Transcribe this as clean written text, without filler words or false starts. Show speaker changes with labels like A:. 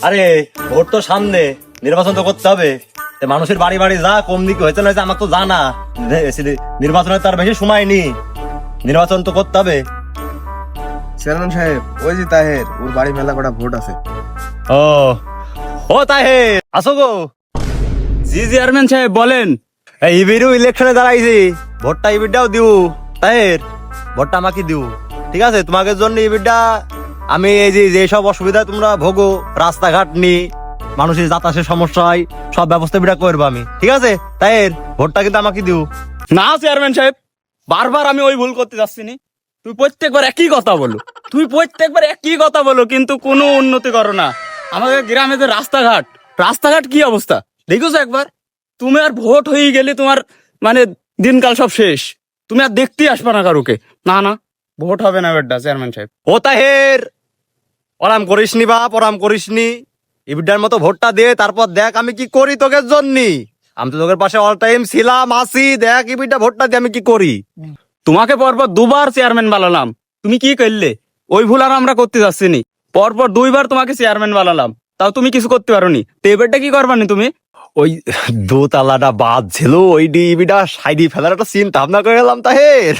A: আরে ভোট তো সামনে, নির্বাচন তো করতে হবে। মানুষের বাড়ি বাড়ি যা কম দিকে হয়েছে না আমার তো জানা, নির্বাচনের তার বেশি সময় নেই, নির্বাচন তো করতে হবে।
B: চেয়ারম্যান সাহেব, ওই যে তাহের, ওর বাড়ি মেলা কটা ভোট আছে।
A: ও ও তাহের, আসো গো।
C: জি চেয়ারম্যান সাহেব বলেন।
A: এই ইবিরও ইলেকশনে দাঁড়াইছি, ভোটটা ইবিরটাও দিও। তাহের, ভোটটা আমাকে দিও, ঠিক আছে? তোমাকে জন্য ইবিরটা আমি এই যে যেসব অসুবিধা তোমরা ভোগো, রাস্তাঘাট নি, মানুষের যাতায়াতের সমস্যা হয়, সব ব্যবস্থা বিটা করবো আমি, ঠিক আছে? তাহের, ভোটটা কিন্তু আমাকে দিও।
C: না চেয়ারম্যান সাহেব, বারবার আমি ওই ভুল করতে যাচ্ছি নি। তুই প্রত্যেকবার একই কথা বলো, কিন্তু কোনো উন্নতি করো না। আমাদের গ্রামে যে রাস্তাঘাট কি অবস্থা দেখেছো একবার? তুমি আর ভোট হয়ে গেলে তোমার মানে দিনকাল সব শেষ, তুমি আর দেখতেই আসবে না কারুকে। না না, ভোট হবে না বেডা চেয়ারম্যান সাহেব।
A: ও তাহের, ওরাম করিস নি বাপ, ওরাম করিস নি। ইবিরটার মতো ভোটটা দে, তারপর দেখ আমি কি করি তোকে জন্য। আমি তো তোদের পাশে অল টাইম ছিলাম, আসি, দেখ ইবিরটা ভোটটা দিয়ে আমি কি করি।
C: তোমাকে পরপর দুবার চেয়ারম্যান বানালাম, তুমি কি করলে? ওই ভুল আর আমরা করতে যাচ্ছি নি। পরপর দুইবার তোমাকে চেয়ারম্যান বানালাম, তাও তুমি কিছু করতে পারোনি। তো এবারটা কি করবানি তুমি?
A: ওই দোতলাটা বাদ ছিল, ওই ডিবিটা সাইডি ফেলার একটা চিন্তা ভাবনা করে এলাম তাহের।